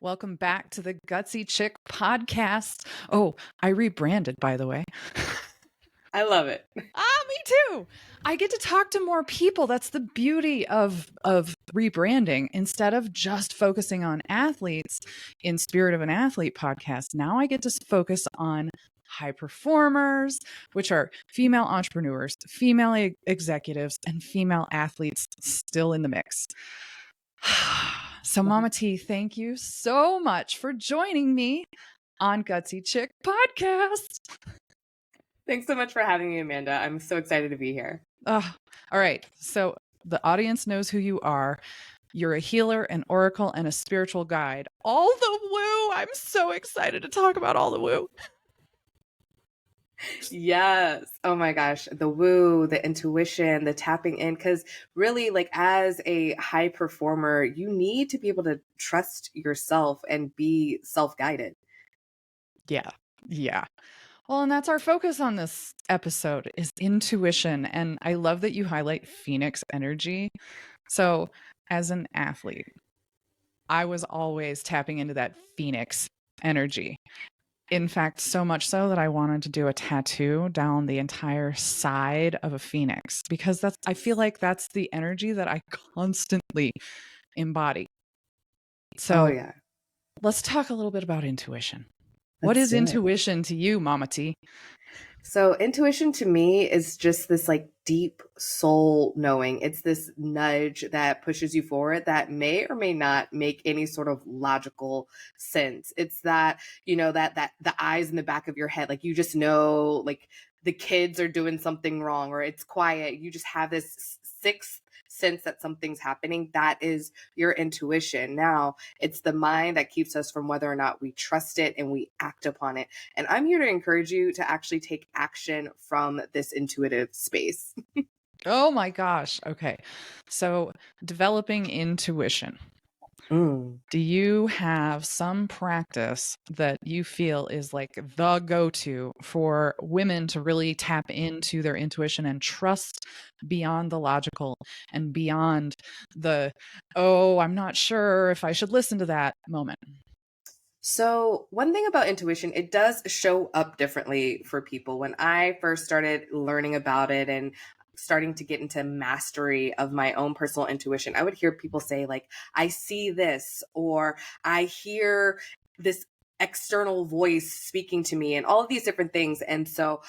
Welcome back to the Gutsy Chick Podcast. Oh, I rebranded, by the way. I love it. Me too. I get to talk to more people. That's the beauty of rebranding. Instead of just focusing on athletes in Spirit of an Athlete podcast, now I get to focus on high performers, which are female entrepreneurs, female executives, and female athletes still in the mix. So, Mama T, thank you so much for joining me on Gutsy Chick Podcast. Thanks so much for having me, Amanda. I'm so excited to be here. All right. So, the audience knows who you are. You're a healer, an oracle, and a spiritual guide. All the woo. I'm so excited to talk about all the woo. Yes. Oh my gosh. The woo, the intuition, the tapping in. Because really, like, as a high performer, you need to be able to trust yourself and be self-guided. Yeah. Well, and that's our focus on this episode is intuition. And I love that you highlight Phoenix energy. So, as an athlete, I was always tapping into that Phoenix energy. In fact, so much so that I wanted to do a tattoo down the entire side of a phoenix because I feel like that's the energy that I constantly embody. So, yeah. Let's talk a little bit about intuition. What is intuition to you, Mama T? So intuition to me is just this like deep soul knowing. It's this nudge that pushes you forward that may or may not make any sort of logical sense. It's that, that the eyes in the back of your head, like you just know, like the kids are doing something wrong or it's quiet. You just have this sixth sense that something's happening. That is your intuition. Now, it's the mind that keeps us from whether or not we trust it and we act upon it. And I'm here to encourage you to actually take action from this intuitive space. Oh my gosh. Okay. So, developing intuition. Do you have some practice that you feel is like the go-to for women to really tap into their intuition and trust beyond the logical and beyond the, oh, I'm not sure if I should listen to that moment? So, one thing about intuition, it does show up differently for people. When I first started learning about it and starting to get into mastery of my own personal intuition, I would hear people say, like, I see this, or I hear this external voice speaking to me, and all of these different things. And so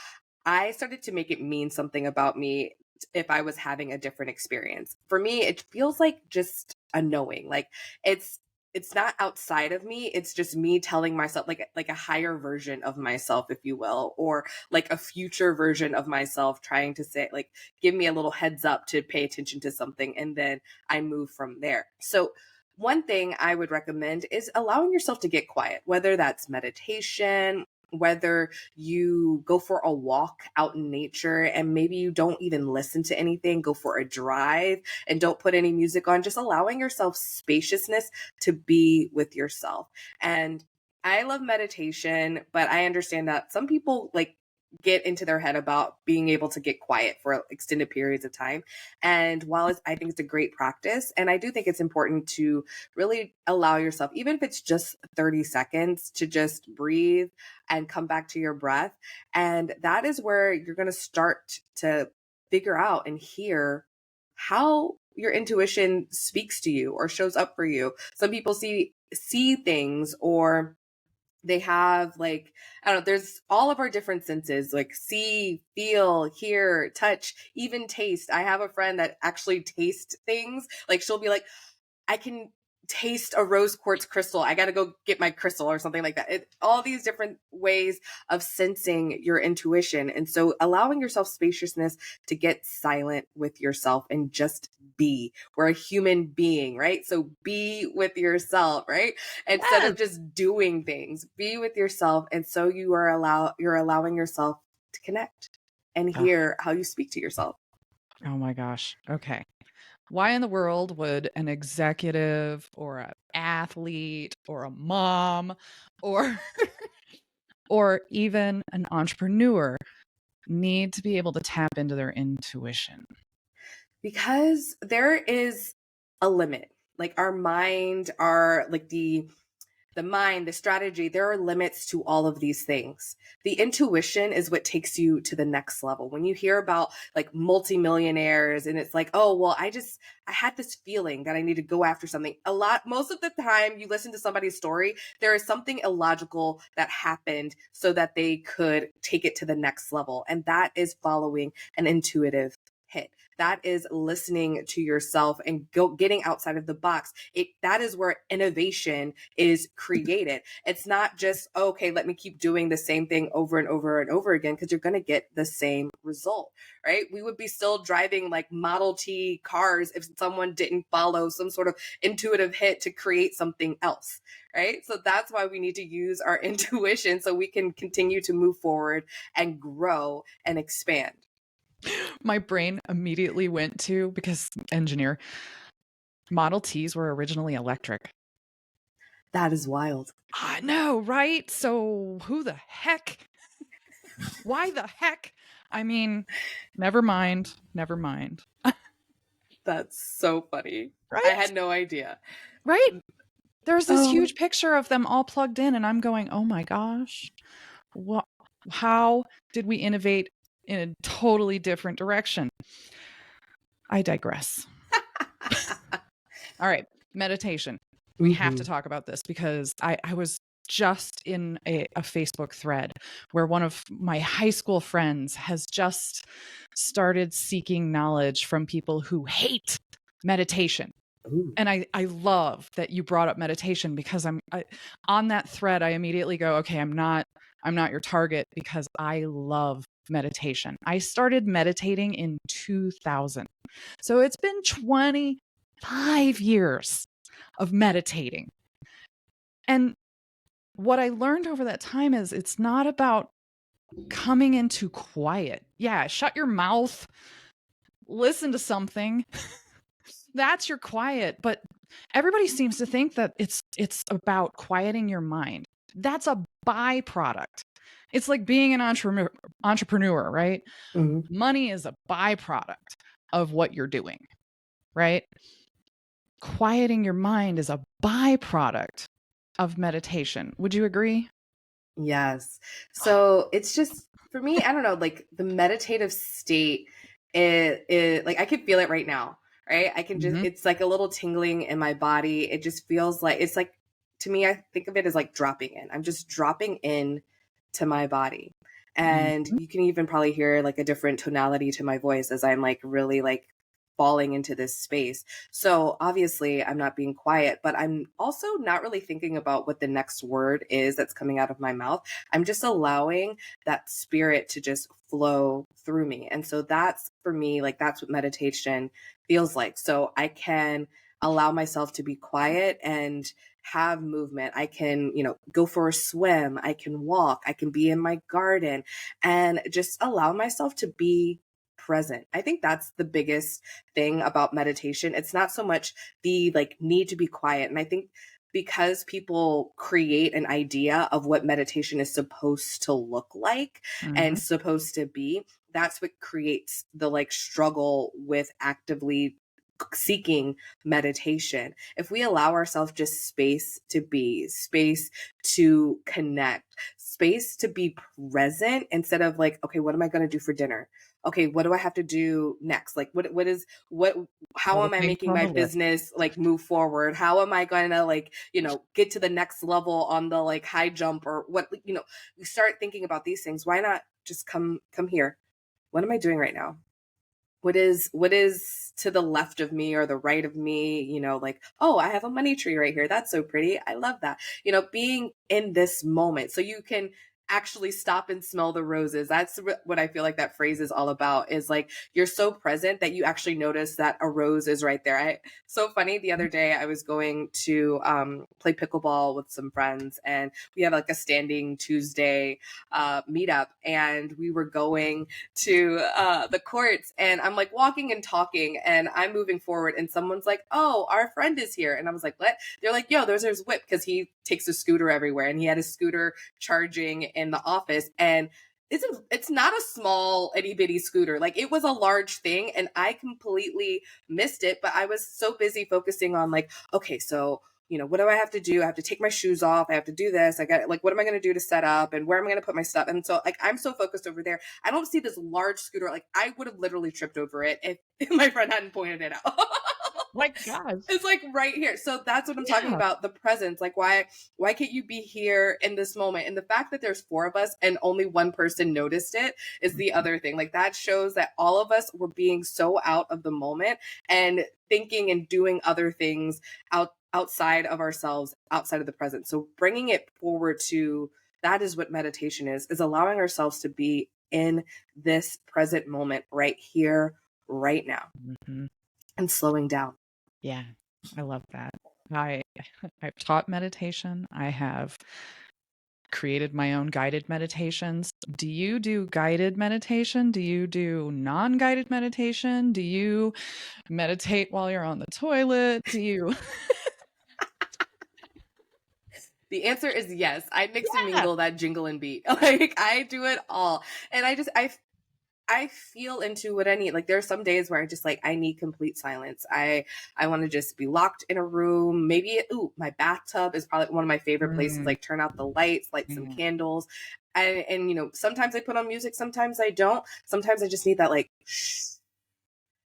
I started to make it mean something about me if I was having a different experience. For me, it feels like just a knowing. Like it's not outside of me, it's just me telling myself, like a higher version of myself, if you will, or like a future version of myself trying to say, like, give me a little heads up to pay attention to something, and then I move from there. So one thing I would recommend is allowing yourself to get quiet, whether that's meditation, whether you go for a walk out in nature and maybe you don't even listen to anything, go for a drive and don't put any music on, just allowing yourself spaciousness to be with yourself. And I love meditation, but I understand that some people like get into their head about being able to get quiet for extended periods of time. And while I think it's a great practice, and I do think it's important to really allow yourself, even if it's just 30 seconds, to just breathe and come back to your breath. And that is where you're going to start to figure out and hear how your intuition speaks to you or shows up for you. Some people see things, or they have, like, I don't know, there's all of our different senses, like see, feel, hear, touch, even taste. I have a friend that actually tastes things. Like she'll be like, I can taste a rose quartz crystal. I got to go get my crystal or something like that. All these different ways of sensing your intuition. And so allowing yourself spaciousness to get silent with yourself and just be. We're a human being, right? So be with yourself, right? Instead of just doing things, be with yourself. And so you're allowing yourself to connect and hear how you speak to yourself. Oh my gosh. Okay. Why in the world would an executive or an athlete or a mom or or even an entrepreneur need to be able to tap into their intuition? Because there is a limit. Like our mind, our like the the mind, the strategy, there are limits to all of these things. The intuition is what takes you to the next level. When you hear about like multimillionaires and it's like, oh, well, I had this feeling that I need to go after something. Most of the time you listen to somebody's story, there is something illogical that happened so that they could take it to the next level. And that is following an intuitive hit. That is listening to yourself and getting outside of the box. That is where innovation is created. It's not just, okay, let me keep doing the same thing over and over and over again, because you're going to get the same result, right? We would be still driving like Model T cars if someone didn't follow some sort of intuitive hit to create something else, right? So that's why we need to use our intuition so we can continue to move forward and grow and expand. My brain immediately went to, because engineer, Model Ts were originally electric. That is wild. I know, right? So who the heck? Why the heck? I mean, never mind. That's so funny. Right? I had no idea. Right? There's this huge picture of them all plugged in, and I'm going, oh my gosh. How did we innovate in a totally different direction? I digress. All right, meditation. We have to talk about this because I was just in a Facebook thread where one of my high school friends has just started seeking knowledge from people who hate meditation. Ooh. And I love that you brought up meditation, because on that thread, I immediately go, okay, I'm not your target, because I love meditation. I started meditating in 2000. So it's been 25 years of meditating. And what I learned over that time is it's not about coming into quiet. Yeah, shut your mouth, listen to something. That's your quiet. But everybody seems to think that it's about quieting your mind. That's a byproduct. It's like being an entrepreneur, right? Mm-hmm. Money is a byproduct of what you're doing, right? Quieting your mind is a byproduct of meditation. Would you agree? Yes. So it's just, for me, I don't know, like the meditative state, it like I can feel it right now, right? I can just, it's like a little tingling in my body. It just feels like, it's like, to me, I think of it as like dropping in. I'm just dropping in to my body. And you can even probably hear like a different tonality to my voice as I'm like really like falling into this space. So obviously I'm not being quiet, but I'm also not really thinking about what the next word is that's coming out of my mouth. I'm just allowing that spirit to just flow through me. And so that's, for me, like that's what meditation feels like. So I can allow myself to be quiet and have movement. I can, go for a swim. I can walk. I can be in my garden and just allow myself to be present. I think that's the biggest thing about meditation. It's not so much the like need to be quiet. And I think because people create an idea of what meditation is supposed to look like and supposed to be, that's what creates the like struggle with actively seeking meditation. If we allow ourselves just space to be, space to connect, space to be present, instead of like, okay, what am I going to do for dinner? Okay, what do I have to do next? Like, how am I making my business like move forward? How am I going to like, get to the next level on the like high jump, or what, you start thinking about these things. Why not just come here? What am I doing right now? What is to the left of me or the right of me, like, oh, I have a money tree right here. That's so pretty. I love that. Being in this moment so you can actually stop and smell the roses. That's what I feel like that phrase is all about, is like, you're so present that you actually notice that a rose is right there. So funny. The other day I was going to play pickleball with some friends, and we have like a standing Tuesday meetup, and we were going to the courts, and I'm like walking and talking and I'm moving forward, and someone's like, oh, our friend is here. And I was like, what? They're like, yo, there's his whip, because he takes a scooter everywhere, and he had his scooter charging in the office, and it's not a small itty bitty scooter. Like, it was a large thing, and I completely missed it. But I was so busy focusing on like, okay, so what do I have to do? I have to take my shoes off. I have to do this. I got like, what am I going to do to set up and where am I going to put my stuff? And so like, I'm so focused over there. I don't see this large scooter. Like I would have literally tripped over it if my friend hadn't pointed it out. My gosh. It's like right here. So that's what I'm talking about. The presence. Like why can't you be here in this moment? And the fact that there's 4 of us and only one person noticed it is the other thing. Like that shows that all of us were being so out of the moment and thinking and doing other things outside of ourselves, outside of the present. So bringing it forward to that is what meditation is allowing ourselves to be in this present moment right here, right now, and slowing down. Yeah, I love that. I've taught meditation. I have created my own guided meditations. Do you do guided meditation? Do you do non-guided meditation? Do you meditate while you're on the toilet? Do you? The answer is yes. I mix and mingle that jingle and beat. Like I do it all. And I feel into what I need. Like there are some days where I just like, I need complete silence. I want to just be locked in a room. Maybe, my bathtub is probably one of my favorite places. Like turn out the lights, light some candles. And sometimes I put on music. Sometimes I don't. Sometimes I just need that like, shh,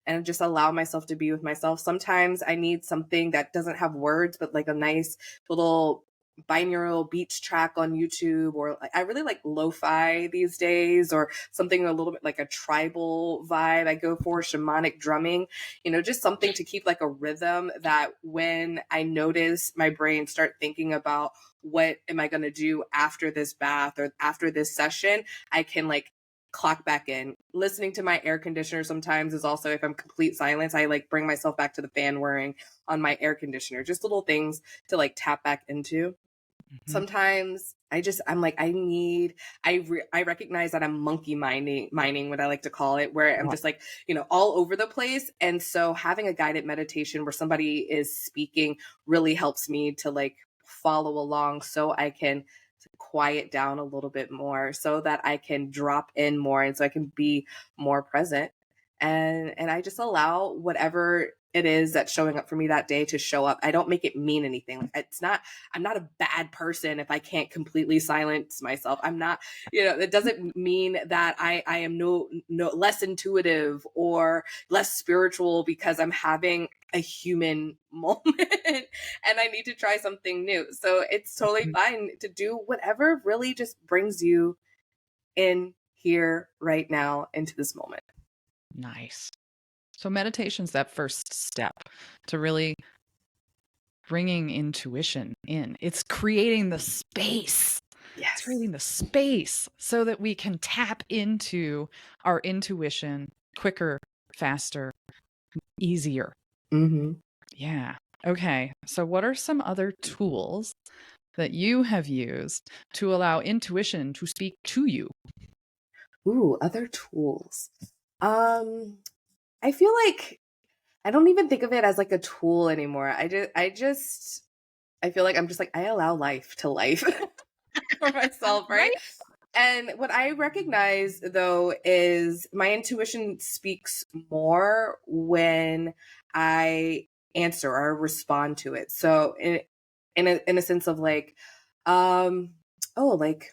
and just allow myself to be with myself. Sometimes I need something that doesn't have words, but like a nice little binaural beats track on YouTube, or I really like lo-fi these days, or something a little bit like a tribal vibe. I go for shamanic drumming, just something to keep like a rhythm that when I notice my brain start thinking about what am I going to do after this bath or after this session, I can like clock back in. Listening to my air conditioner sometimes is also, if I'm complete silence, I like bring myself back to the fan whirring on my air conditioner, just little things to like tap back into. Sometimes I'm like, I recognize that I'm monkey mining, what I like to call it, where I'm just like, all over the place. And so having a guided meditation where somebody is speaking really helps me to like follow along so I can quiet down a little bit more, so that I can drop in more and so I can be more present. And I just allow whatever it is that's showing up for me that day to show up. I don't make it mean anything. Like I'm not a bad person if I can't completely silence myself. I'm not, it doesn't mean that I am no less intuitive or less spiritual because I'm having a human moment and I need to try something new. So it's totally fine to do whatever really just brings you in here right now into this moment. Nice. So meditation's that first step to really bringing intuition in. It's creating the space. Yes. It's creating the space so that we can tap into our intuition quicker, faster, easier. Yeah. Okay. So what are some other tools that you have used to allow intuition to speak to you? Ooh, other tools. I feel like I don't even think of it as like a tool anymore. I feel like I'm just like, I allow life to life for myself, right? And what I recognize though is my intuition speaks more when I answer or respond to it. So in a sense of like, like,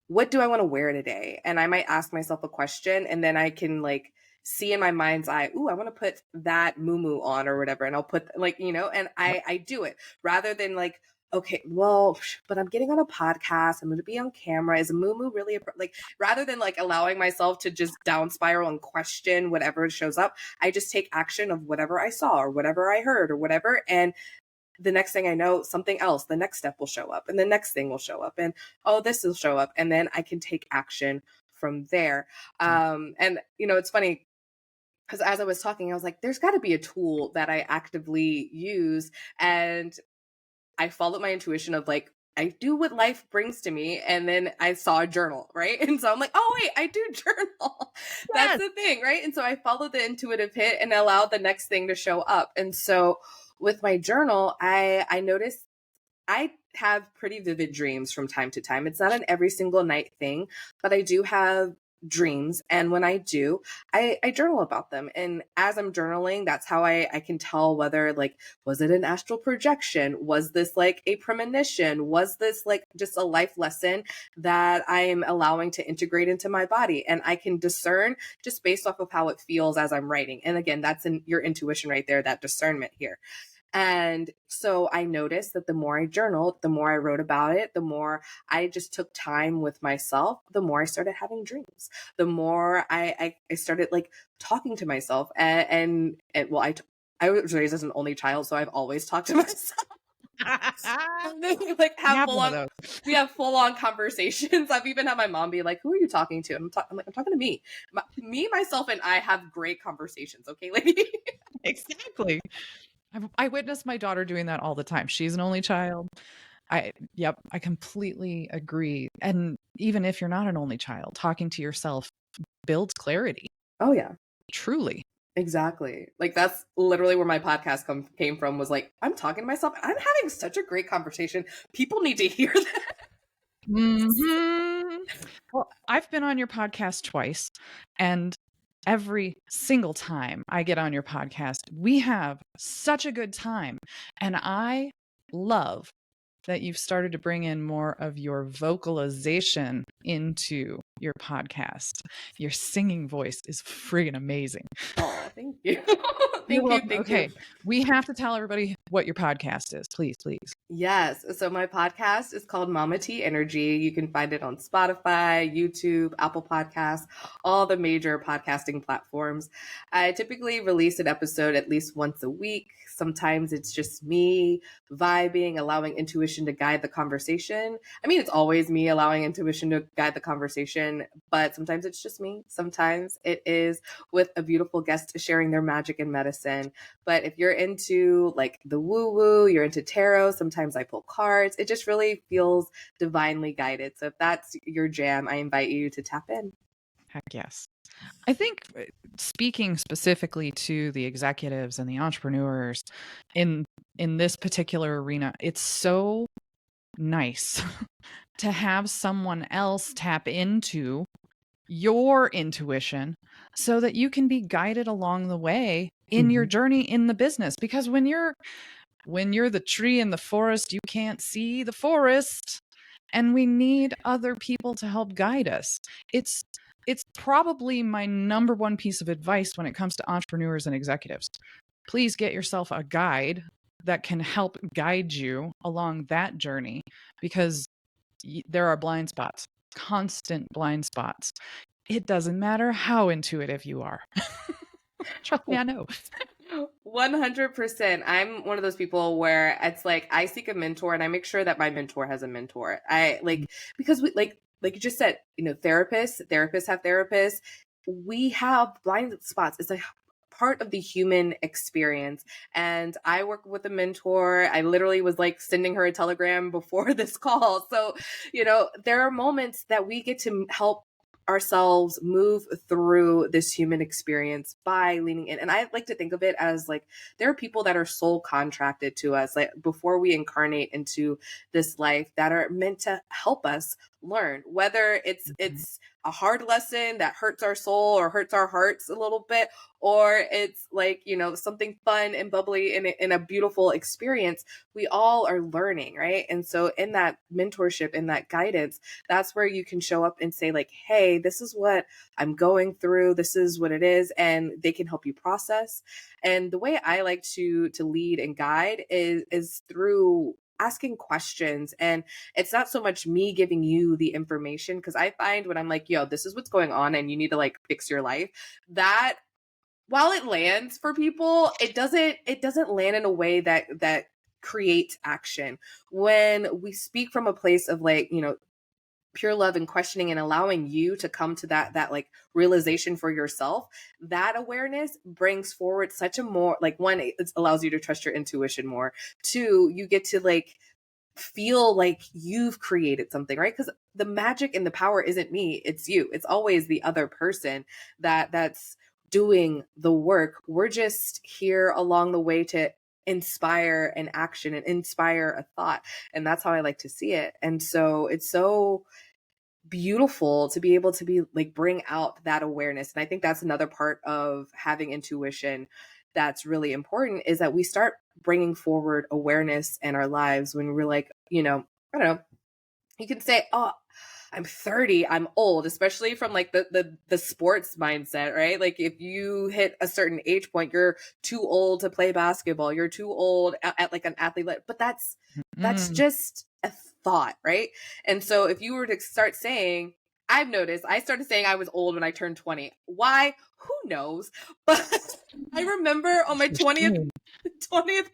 what do I want to wear today? And I might ask myself a question and then I can like see in my mind's eye, I want to put that muumuu on or whatever. And I'll put like, and I do it rather than like, okay, well, but I'm getting on a podcast. I'm going to be on camera. Is a muumuu really like, rather than like allowing myself to just down spiral and question whatever shows up, I just take action of whatever I saw or whatever I heard or whatever. And the next thing I know, something else, the next step will show up and the next thing will show up and, this will show up. And then I can take action from there. And, it's funny because as I was talking, I was like, there's got to be a tool that I actively use. And I followed my intuition of like, I do what life brings to me. And then I saw a journal, right? And so I'm like, oh, wait, I do journal. Yes. That's the thing, right? And so I followed the intuitive hit and allowed the next thing to show up. And so with my journal, I noticed I have pretty vivid dreams from time to time. It's not an every single night thing, but I do have dreams. And when I do, I journal about them. And as I'm journaling, that's how I can tell whether like, was it an astral projection? Was this like a premonition? Was this like just a life lesson that I am allowing to integrate into my body? And I can discern just based off of how it feels as I'm writing. And again, that's your intuition right there, that discernment here. And so I noticed that the more I journaled, the more I wrote about it, the more I just took time with myself, the more I started having dreams, the more I started like talking to myself. And well, I was raised as an only child, so I've always talked to myself. Like have full on, we have full on conversations. I've even had my mom be like, "Who are you talking to?" I'm like, "I'm talking to me, me, myself, and I have great conversations." Okay, lady. Exactly. I witness my daughter doing that all the time. She's an only child. I completely agree. And even if you're not an only child, talking to yourself builds clarity. Oh yeah. Truly. Exactly. Like that's literally where my podcast came from, was like, I'm talking to myself. I'm having such a great conversation. People need to hear that. Mm-hmm. Well, I've been on your podcast twice, and every single time I get on your podcast, we have such a good time. And I love that you've started to bring in more of your vocalization into your podcast. Your singing voice is friggin' amazing. Oh, thank you. Thank Okay. you. We have to tell everybody what your podcast is. Please. Yes. So my podcast is called Mama T Energy. You can find it on Spotify, YouTube, Apple Podcasts, all the major podcasting platforms. I typically release an episode at least once a week. Sometimes it's just me vibing, allowing intuition to guide the conversation. I mean, it's always me allowing intuition to guide the conversation, but sometimes it's just me. Sometimes it is with a beautiful guest sharing their magic and medicine. But if you're into like the woo-woo, you're into tarot, sometimes I pull cards. It just really feels divinely guided. So if that's your jam, I invite you to tap in. Heck yes. I think speaking specifically to the executives and the entrepreneurs in this particular arena, it's so nice to have someone else tap into your intuition so that you can be guided along the way in your journey in the business. Because when you're the tree in the forest, you can't see the forest, and we need other people to help guide us. It's probably my number one piece of advice when it comes to entrepreneurs and executives. Please get yourself a guide that can help guide you along that journey, because there are blind spots, constant blind spots. It doesn't matter how intuitive you are. Trust me, I know. 100%. I'm one of those people where it's like I seek a mentor and I make sure that my mentor has a mentor. I like, because we like you just said, you know, therapists have therapists. We have blind spots. It's like part of the human experience. And I work with a mentor. I literally was like sending her a telegram before this call. So, you know, there are moments that we get to help ourselves move through this human experience by leaning in. And I like to think of it as like there are people that are soul contracted to us, like before we incarnate into this life, that are meant to help us learn, whether it's a hard lesson that hurts our soul or hurts our hearts a little bit, or it's like, you know, something fun and bubbly in a beautiful experience. We all are learning, right? And so in that mentorship, in that guidance, that's where you can show up and say like, hey, this is what I'm going through, this is what it is, and they can help you process. And the way I like to lead and guide is through asking questions. And it's not so much me giving you the information, because I find when I'm like, yo, this is what's going on and you need to like fix your life, that while it lands for people, it doesn't land in a way that creates action. When we speak from a place of like, you know, pure love and questioning and allowing you to come to that like realization for yourself, that awareness brings forward such a more like, one, it allows you to trust your intuition more. Two, you get to like feel like you've created something, right? Because the magic and the power isn't me, it's you. It's always the other person that's doing the work. We're just here along the way to inspire an action and inspire a thought. And that's how I like to see it. And so it's so beautiful to be able to be like bring out that awareness. And I think that's another part of having intuition that's really important, is that we start bringing forward awareness in our lives when we're like, I don't know, you can say, oh, I'm 30, I'm old, especially from like the sports mindset, right? Like if you hit a certain age point, you're too old to play basketball, you're too old at like an athlete, but that's Mm. just a thought, right? And so if you were to start saying, I've noticed I started saying I was old when I turned 20. Why? Who knows? But I remember on my 20th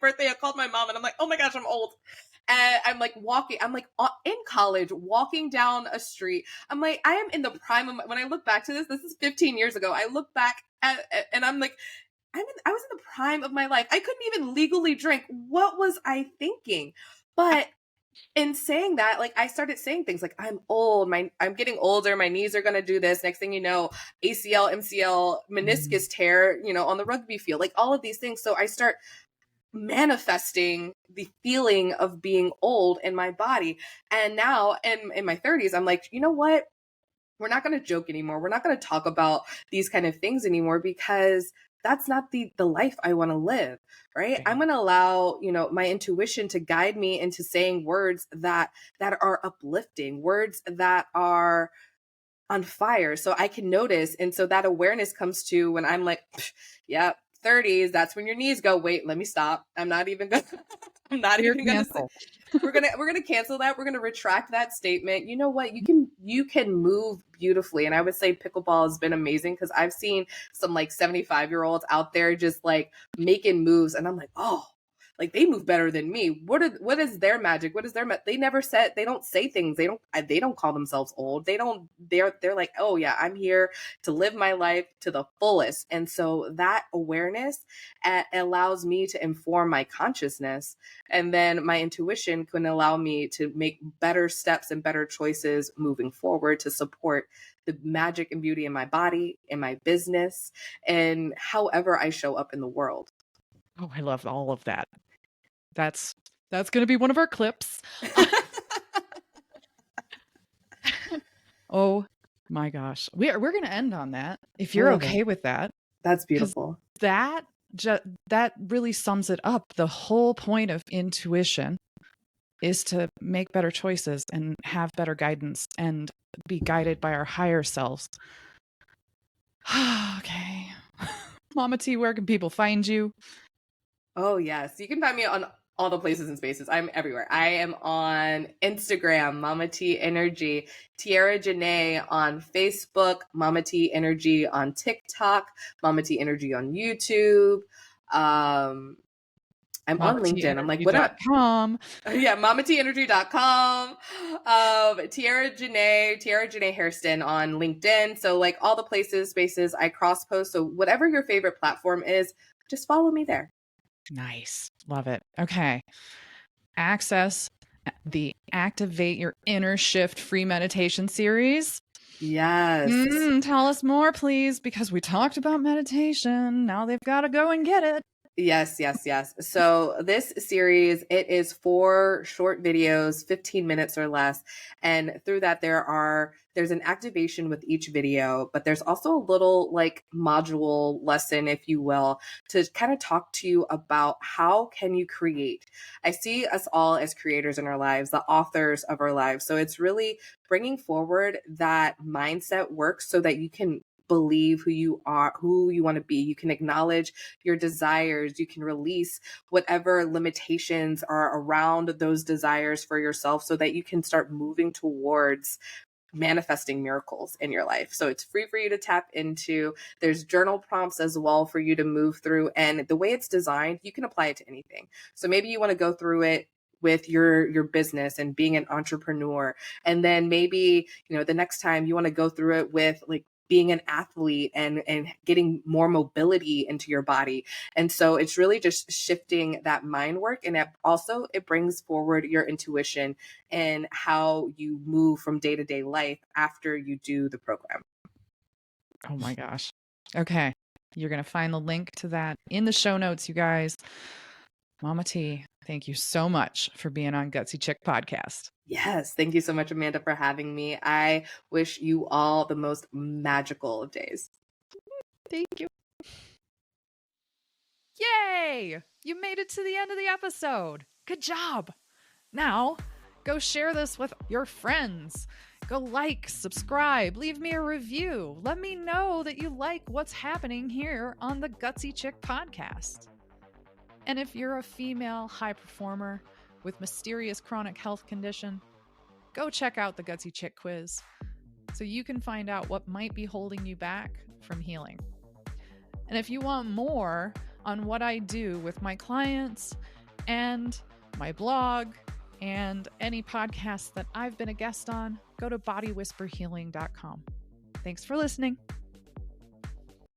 birthday, I called my mom and I'm like, oh my gosh, I'm old. And I'm like in college, walking down a street. I'm like, I am in the prime of when I look back to this is 15 years ago. I look back and I'm like, I was in the prime of my life. I couldn't even legally drink. What was I thinking? But in saying that, like I started saying things like, I'm old, I'm getting older, my knees are gonna do this. Next thing you know, ACL, MCL, meniscus tear, on the rugby field, like all of these things. So I start manifesting the feeling of being old in my body. And now in my 30s, I'm like, you know what? We're not going to joke anymore. We're not going to talk about these kind of things anymore, because that's not the life I want to live, right? I'm going to allow, my intuition to guide me into saying words that are uplifting, words that are on fire, so I can notice. And so that awareness comes to when I'm like, yeah, 30s, that's when your knees go, wait, let me stop. I'm not even gonna I'm not You're even gonna say, canceled. we're gonna cancel that. We're gonna retract that statement. You know what? You can move beautifully. And I would say pickleball has been amazing, because I've seen some like 75-year-olds out there just like making moves, and I'm like, oh, like they move better than me. What is their magic? What is their they never said, they don't say things. They don't call themselves old. They're like, oh yeah, I'm here to live my life to the fullest. And so that awareness allows me to inform my consciousness, and then my intuition can allow me to make better steps and better choices moving forward to support the magic and beauty in my body, in my business, and however I show up in the world. Oh, I love all of that. That's going to be one of our clips. Oh my gosh. We're going to end on that, if I you're love okay it. with that. That's 'Cause beautiful. that that really sums it up. The whole point of intuition is to make better choices and have better guidance and be guided by our higher selves. Okay. Mama T, where can people find you? Oh, yes. You can find me on all the places and spaces. I'm everywhere. I am on Instagram, Mama T Energy, Tiara Janae on Facebook, Mama T Energy on TikTok, Mama T Energy on YouTube. I'm on LinkedIn. I'm like, what am MamaTenergy.com. yeah, mamateenergy.com. Tiara Janae Hairston on LinkedIn. So like all the places, spaces I cross post. So whatever your favorite platform is, just follow me there. Nice. Love it. Okay. Access the Activate Your Inner Shift free meditation series. Yes. Tell us more, please, because we talked about meditation. Now they've got to go and get it. Yes. So this series, it is 4 short videos, 15 minutes or less. And through that, there's an activation with each video, but there's also a little like module lesson, if you will, to kind of talk to you about how can you create. I see us all as creators in our lives, the authors of our lives. So it's really bringing forward that mindset work so that you can believe who you are, who you want to be. You can acknowledge your desires. You can release whatever limitations are around those desires for yourself so that you can start moving towards manifesting miracles in your life. So it's free for you to tap into. There's journal prompts as well for you to move through. And the way it's designed, you can apply it to anything. So maybe you want to go through it with your business and being an entrepreneur. And then maybe, the next time you want to go through it with like being an athlete and getting more mobility into your body. And so it's really just shifting that mind work. And it brings forward your intuition and how you move from day-to-day life after you do the program. Oh my gosh. Okay. You're going to find the link to that in the show notes, you guys. Mama T, Thank you so much for being on Gutsy Chick Podcast. Yes. Thank you so much, Amanda, for having me. I wish you all the most magical of days. Thank you. Yay! You made it to the end of the episode. Good job. Now, go share this with your friends. Go like, subscribe, leave me a review. Let me know that you like what's happening here on the Gutsy Chick Podcast. And if you're a female high performer with mysterious chronic health condition, go check out the Gutsy Chick Quiz so you can find out what might be holding you back from healing. And if you want more on what I do with my clients and my blog and any podcasts that I've been a guest on, go to bodywhisperhealing.com. Thanks for listening.